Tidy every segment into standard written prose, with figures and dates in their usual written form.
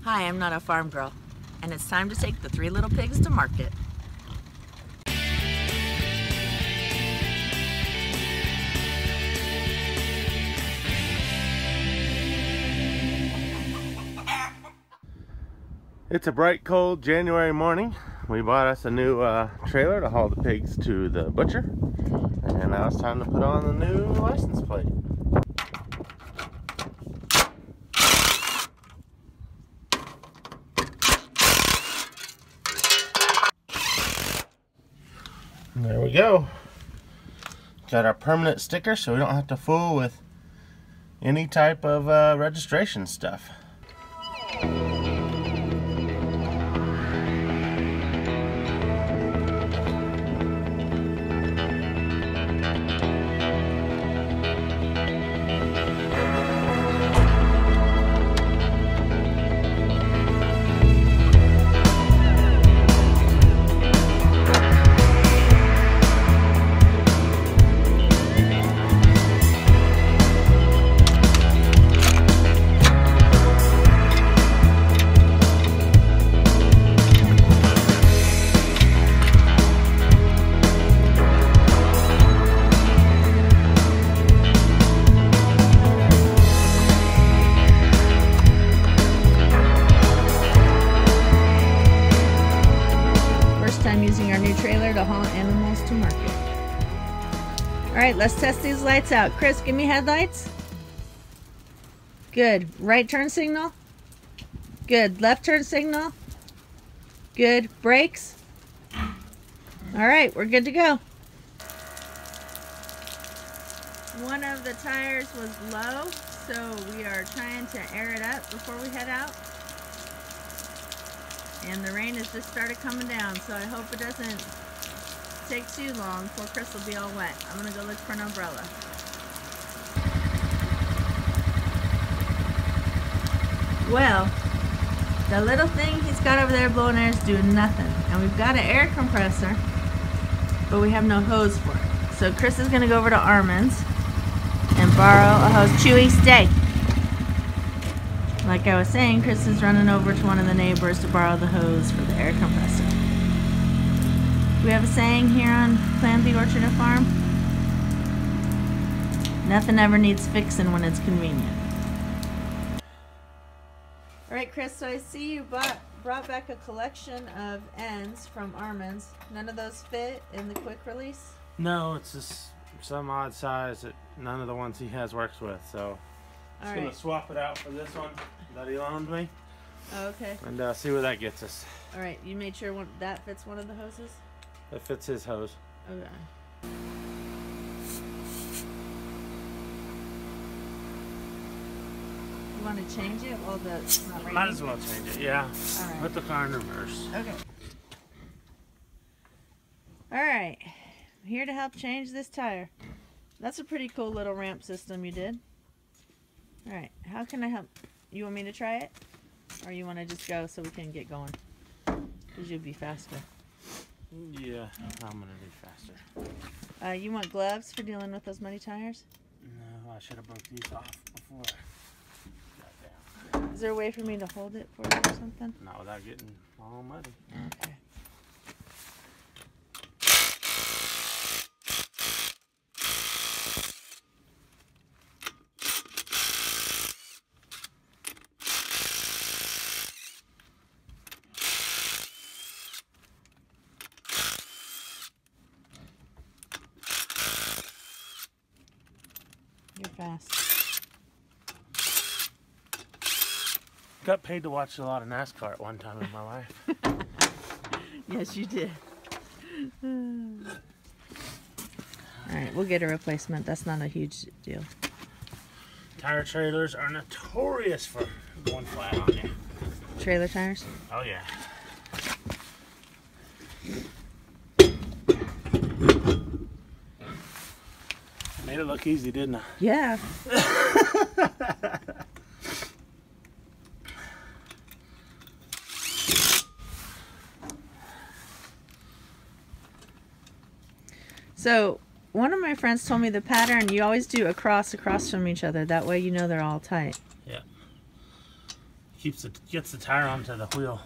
Hi, I'm not a farm girl, and it's time to take the 3 little pigs to market. It's a bright, cold January morning. We bought us a new trailer to haul the pigs to the butcher, and now it's time to put on the new license plate. And there we go. Got our permanent sticker so we don't have to fool with any type of registration stuff. Using our new trailer to haul animals to market. Alright, let's test these lights out. Chris, give me headlights. Good. Right turn signal. Good. Left turn signal. Good. Brakes. Alright, we're good to go. One of the tires was low, so we are trying to air it up before we head out. And the rain has just started coming down, so I hope it doesn't take too long before Chris will be all wet. I'm gonna go look for an umbrella. Well, the little thing he's got over there blowing air is doing nothing. And we've got an air compressor, but we have no hose for it. So Chris is gonna go over to Armin's and borrow a hose. Chewy, stay! Like I was saying, Chris is running over to one of the neighbors to borrow the hose for the air compressor. We have a saying here on Plant the Orchard and Farm: nothing ever needs fixing when it's convenient. Alright Chris, so I see you brought back a collection of ends from Armin's. None of those fit in the quick release? No, it's just some odd size that none of the ones he has works with, so I'm just going to swap it out for this one that he loaned me. Oh, okay. And see where that gets us. Alright, you made sure that fits one of the hoses? That fits his hose. Okay. You want to change it while it's not raining? Might as well change it, yeah. Alright. Put the car in reverse. Okay. Alright. I'm here to help change this tire. That's a pretty cool little ramp system you did. Alright, how can I help? You want me to try it? Or you want to just go so we can get going? Because you'll be faster. Yeah, I'm going to be faster. You want gloves for dealing with those muddy tires? No, I should have broke these off before I got down. Is there a way for me to hold it for you or something? Not without getting all muddy. Okay. You're fast. Got paid to watch a lot of NASCAR at one time in my life. Yes, you did. Alright, we'll get a replacement. That's not a huge deal. Tire trailers are notorious for going flat on you. Trailer tires? Oh yeah. Made it look easy, didn't I? Yeah. So, one of my friends told me the pattern, you always do across from each other. That way you know they're all tight. Yeah. gets the tire onto the wheel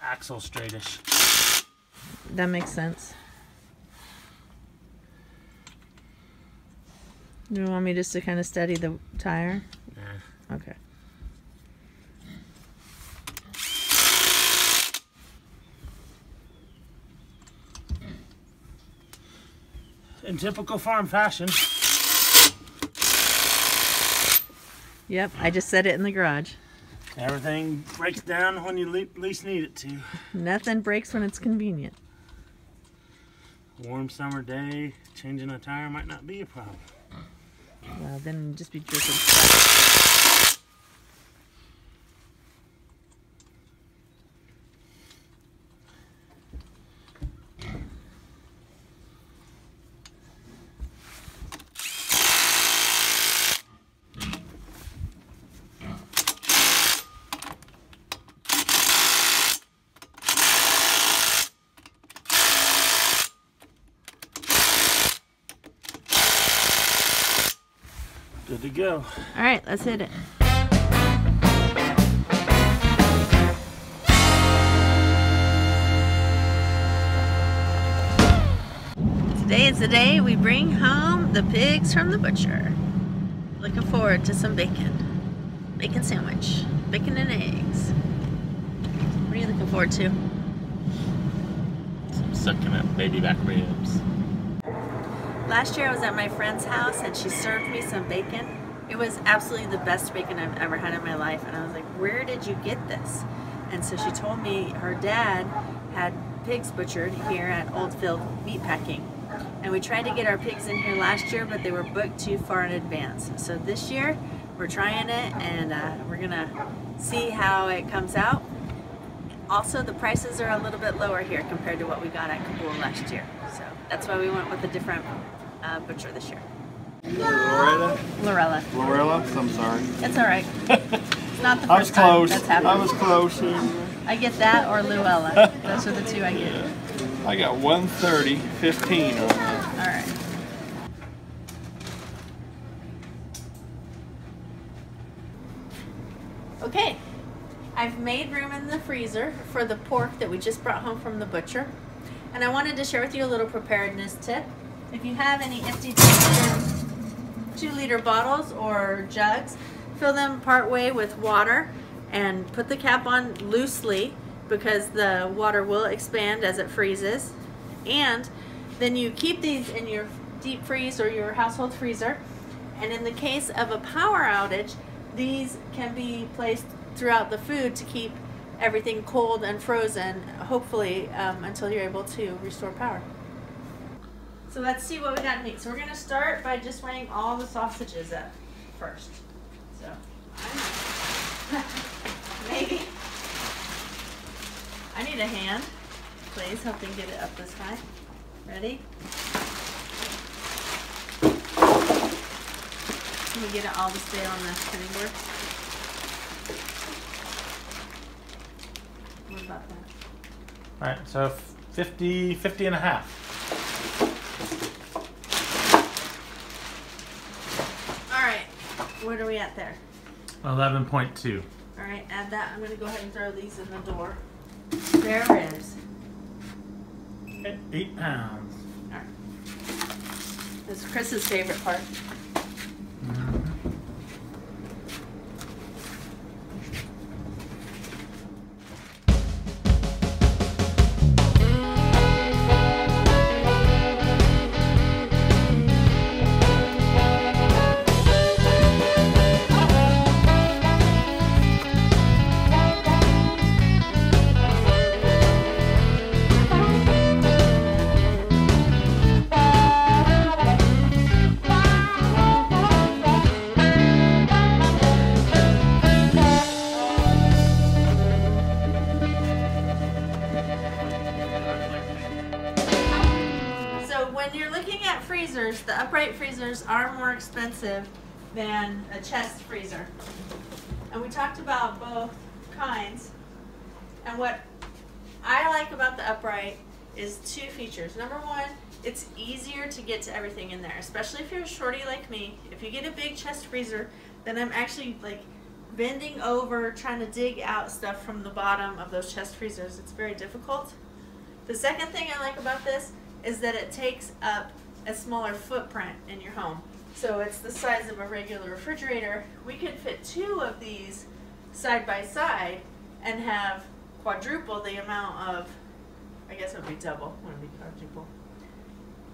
axle straightish. That makes sense. Do you want me just to kind of steady the tire? Yeah. Okay. In typical farm fashion. Yep, I just set it in the garage. Everything breaks down when you least need it to. Nothing breaks when it's convenient. Warm summer day, changing a tire might not be a problem. Well, then just be dripping stuff. Good to go. All right, let's hit it. Today is the day we bring home the pigs from the butcher. Looking forward to some bacon. Bacon sandwich. Bacon and eggs. What are you looking forward to? Some succulent baby back ribs. Last year I was at my friend's house and she served me some bacon. It was absolutely the best bacon I've ever had in my life, and I was like, where did you get this? And so she told me her dad had pigs butchered here at Oldfield Meatpacking. And we tried to get our pigs in here last year, but they were booked too far in advance. So this year we're trying it, and we're gonna see how it comes out. Also, the prices are a little bit lower here compared to what we got at Kabul last year. So that's why we went with a different butcher this year. Lorella. Lorella? I'm sorry. It's all right. It's not the I was first time close. that's happened. I was close. I get that or Luella. Those are the two I get. I got 130.15 on that. All right. Okay. I've made room in the freezer for the pork that we just brought home from the butcher. And I wanted to share with you a little preparedness tip. If you have any empty 2-liter bottles or jugs, fill them part way with water and put the cap on loosely because the water will expand as it freezes. And then you keep these in your deep freeze or your household freezer. And in the case of a power outage, these can be placed throughout the food to keep everything cold and frozen, hopefully until you're able to restore power. So let's see what we got next. So we're gonna start by just weighing all the sausages up first. So maybe I need a hand, please, helping get it up this high. Ready? Can we get it all to stay on the cutting board? What about that? All right, so 50 and a half. All right, what are we at there? 11.2. All right, add that. I'm going to go ahead and throw these in the door. Spare ribs. 8 pounds. All right. This is Chris's favorite part. The upright freezers are more expensive than a chest freezer. And we talked about both kinds. And what I like about the upright is 2 features. Number one, it's easier to get to everything in there, especially if you're a shorty like me. If you get a big chest freezer, then I'm actually like bending over trying to dig out stuff from the bottom of those chest freezers. It's very difficult. The second thing I like about this is that it takes up a smaller footprint in your home. So it's the size of a regular refrigerator. We could fit 2 of these side by side and have quadruple the amount of, I guess it would be double, it wouldn't be quadruple.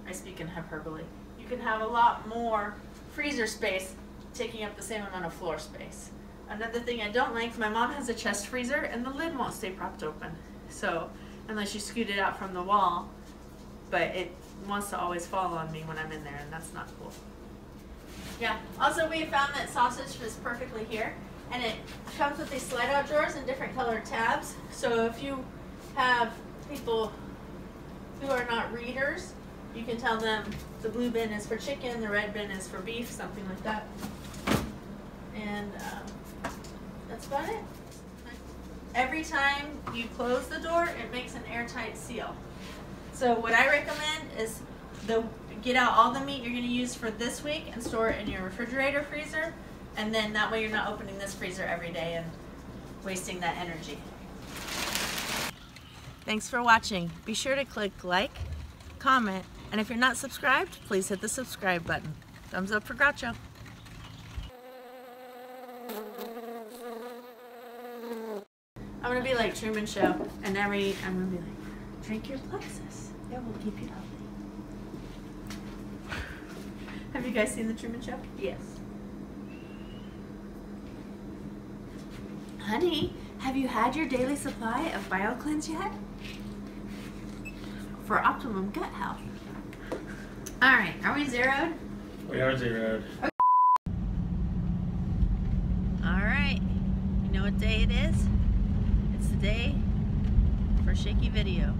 I speak in hyperbole. You can have a lot more freezer space taking up the same amount of floor space. Another thing I don't like, my mom has a chest freezer and the lid won't stay propped open. So, unless you scoot it out from the wall, but it wants to always fall on me when I'm in there, and that's not cool. Yeah, also we found that sausage fits perfectly here, and it comes with these slide out drawers and different colored tabs. So if you have people who are not readers, you can tell them the blue bin is for chicken, the red bin is for beef, something like that. And that's about it. Every time you close the door, it makes an airtight seal. So what I recommend is get out all the meat you're going to use for this week and store it in your refrigerator freezer, and then that way you're not opening this freezer every day and wasting that energy. Thanks for watching. Be sure to click like, comment, and if you're not subscribed, please hit the subscribe button. Thumbs up for Groucho. I'm gonna be like Truman Show, and I'm gonna be like, drink your plexus. It will keep you healthy. Have you guys seen the Truman Show? Yes. Honey, have you had your daily supply of BioCleanse yet? For optimum gut health. All right, are we zeroed? We are zeroed. Okay. All right, you know what day it is? It's the day for Shaky Video.